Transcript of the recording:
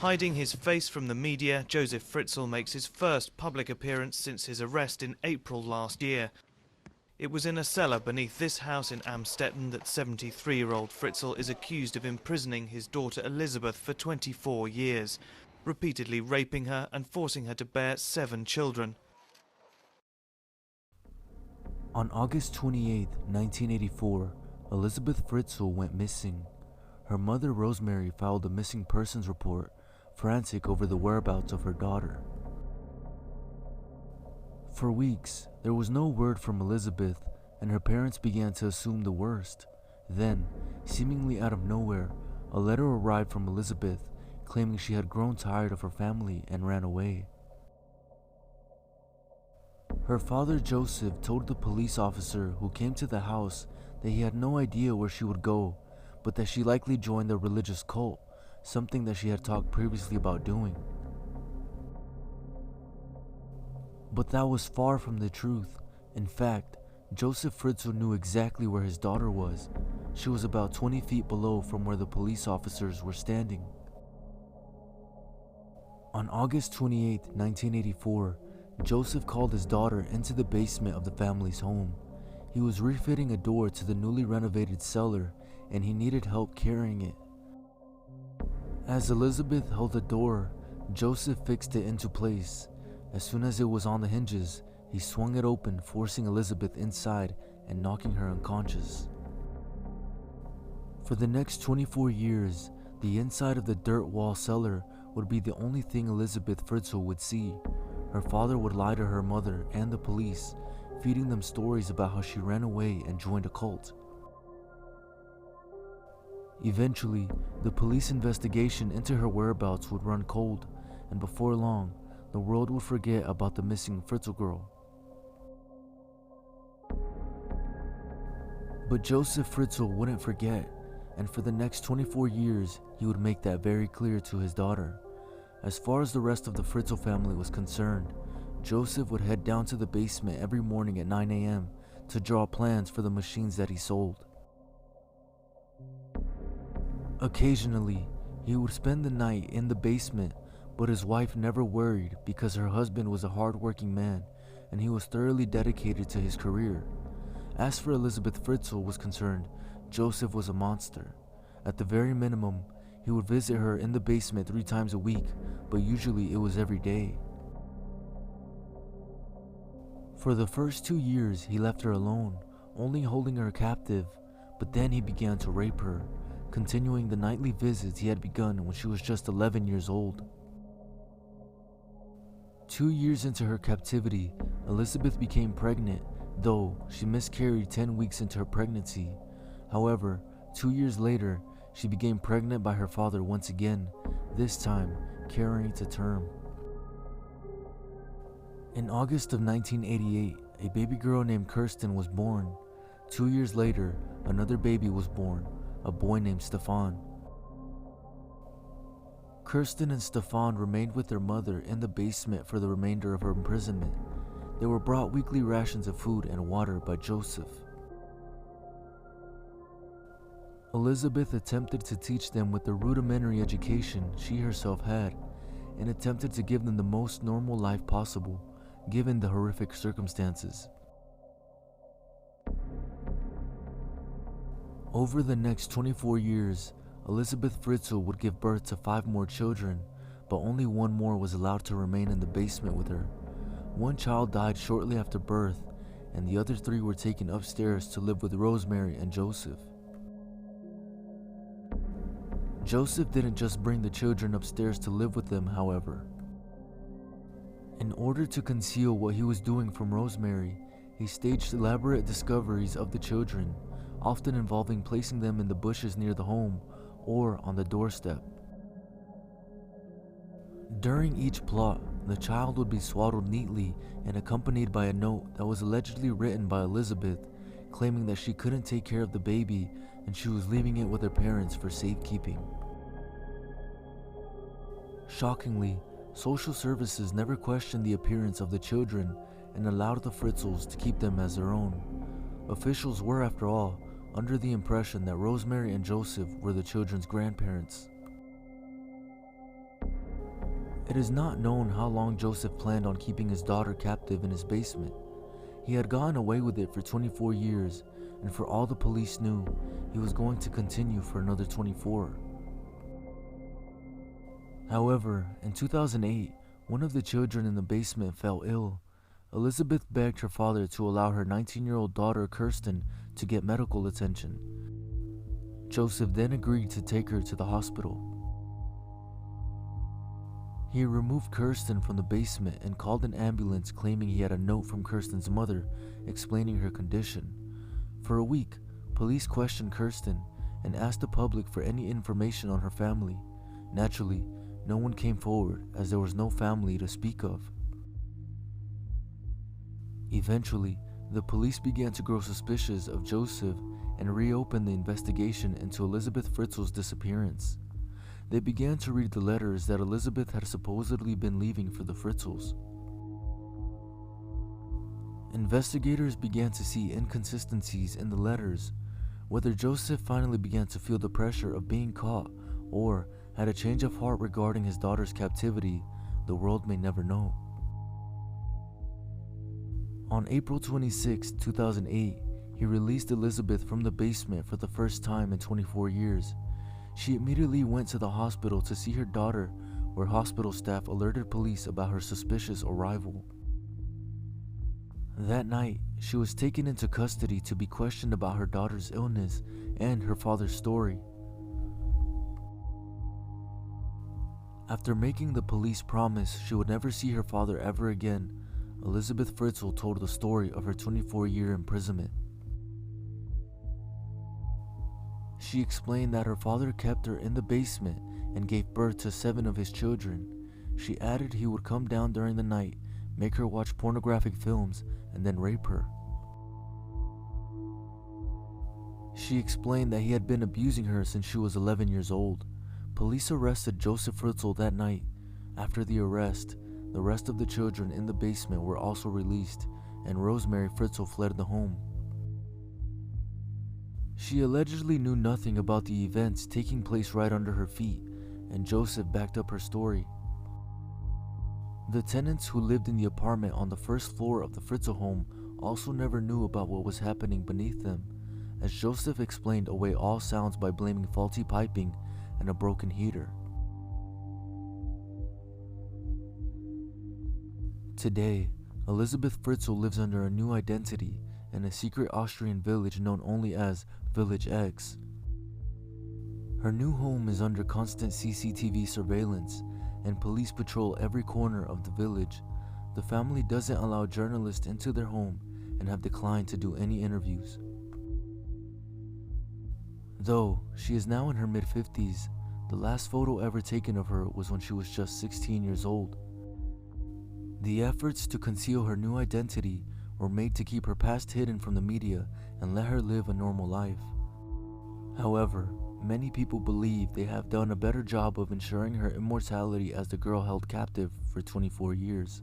Hiding his face from the media, Joseph Fritzl makes his first public appearance since his arrest in April last year. It was in a cellar beneath this house in Amstetten that 73-year-old Fritzl is accused of imprisoning his daughter Elisabeth for 24 years, repeatedly raping her and forcing her to bear 7 children. On August 28, 1984, Elisabeth Fritzl went missing. Her mother Rosemary filed a missing persons report, frantic over the whereabouts of her daughter. For weeks, there was no word from Elisabeth, and her parents began to assume the worst. Then, seemingly out of nowhere, a letter arrived from Elisabeth claiming she had grown tired of her family and ran away. Her father Joseph told the police officer who came to the house that he had no idea where she would go, but that she likely joined a religious cult, something that she had talked previously about doing. But that was far from the truth. In fact, Joseph Fritzl knew exactly where his daughter was. She was about 20 feet below from where the police officers were standing. On August 28, 1984, Joseph called his daughter into the basement of the family's home. He was refitting a door to the newly renovated cellar, and he needed help carrying it. As Elisabeth held the door, Joseph fixed it into place. As soon as it was on the hinges, he swung it open, forcing Elisabeth inside and knocking her unconscious. For the next 24 years, the inside of the dirt wall cellar would be the only thing Elisabeth Fritzl would see. Her father would lie to her mother and the police, feeding them stories about how she ran away and joined a cult. Eventually, the police investigation into her whereabouts would run cold, and before long, the world would forget about the missing Fritzl girl. But Joseph Fritzl wouldn't forget, and for the next 24 years, he would make that very clear to his daughter. As far as the rest of the Fritzl family was concerned, Joseph would head down to the basement every morning at 9 a.m. to draw plans for the machines that he sold. Occasionally, he would spend the night in the basement, but his wife never worried because her husband was a hard-working man and he was thoroughly dedicated to his career. As for Elisabeth Fritzl was concerned, Joseph was a monster. At the very minimum, he would visit her in the basement 3 times a week, but usually it was every day. For the first 2 years, he left her alone, only holding her captive, but then he began to rape her, continuing the nightly visits he had begun when she was just 11 years old. 2 years into her captivity, Elisabeth became pregnant, though she miscarried 10 weeks into her pregnancy. However, 2 years later, she became pregnant by her father once again, this time carrying to term. In August of 1988, a baby girl named Kirsten was born. 2 years later, another baby was born, a boy named Stefan. Kirsten and Stefan remained with their mother in the basement for the remainder of her imprisonment. They were brought weekly rations of food and water by Joseph. Elisabeth attempted to teach them with the rudimentary education she herself had, and attempted to give them the most normal life possible, given the horrific circumstances. Over the next 24 years, Elisabeth Fritzl would give birth to 5 more children, but only 1 more was allowed to remain in the basement with her. 1 child died shortly after birth, and the other 3 were taken upstairs to live with Rosemary and Joseph. Joseph didn't just bring the children upstairs to live with them, however. In order to conceal what he was doing from Rosemary, he staged elaborate discoveries of the children, often involving placing them in the bushes near the home or on the doorstep. During each plot, the child would be swaddled neatly and accompanied by a note that was allegedly written by Elisabeth, claiming that she couldn't take care of the baby and she was leaving it with her parents for safekeeping. Shockingly, social services never questioned the appearance of the children and allowed the Fritzls to keep them as their own. Officials were, after all, under the impression that Rosemary and Joseph were the children's grandparents. It is not known how long Joseph planned on keeping his daughter captive in his basement. He had gotten away with it for 24 years, and for all the police knew, he was going to continue for another 24. However, in 2008, one of the children in the basement fell ill. Elisabeth begged her father to allow her 19-year-old daughter Kirsten to get medical attention. Joseph then agreed to take her to the hospital. He removed Kirsten from the basement and called an ambulance, claiming he had a note from Kirsten's mother explaining her condition. For a week, police questioned Kirsten and asked the public for any information on her family. Naturally, no one came forward as there was no family to speak of. Eventually, the police began to grow suspicious of Joseph and reopened the investigation into Elisabeth Fritzl's disappearance. They began to read the letters that Elisabeth had supposedly been leaving for the Fritzls. Investigators began to see inconsistencies in the letters. Whether Joseph finally began to feel the pressure of being caught or had a change of heart regarding his daughter's captivity, the world may never know. On April 26, 2008, he released Elisabeth from the basement for the first time in 24 years. She immediately went to the hospital to see her daughter, where hospital staff alerted police about her suspicious arrival. That night, she was taken into custody to be questioned about her daughter's illness and her father's story. After making the police promise she would never see her father ever again, Elisabeth Fritzl told the story of her 24-year imprisonment. She explained that her father kept her in the basement and gave birth to 7 of his children. She added he would come down during the night, make her watch pornographic films, and then rape her. She explained that he had been abusing her since she was 11 years old. Police arrested Joseph Fritzl that night. After the arrest, the rest of the children in the basement were also released, and Rosemary Fritzl fled the home. She allegedly knew nothing about the events taking place right under her feet, and Joseph backed up her story. The tenants who lived in the apartment on the first floor of the Fritzl home also never knew about what was happening beneath them, as Joseph explained away all sounds by blaming faulty piping and a broken heater. Today, Elisabeth Fritzl lives under a new identity in a secret Austrian village known only as Village X. Her new home is under constant CCTV surveillance, and police patrol every corner of the village. The family doesn't allow journalists into their home and have declined to do any interviews. Though she is now in her mid-50s, the last photo ever taken of her was when she was just 16 years old. The efforts to conceal her new identity were made to keep her past hidden from the media and let her live a normal life. However, many people believe they have done a better job of ensuring her immortality as the girl held captive for 24 years.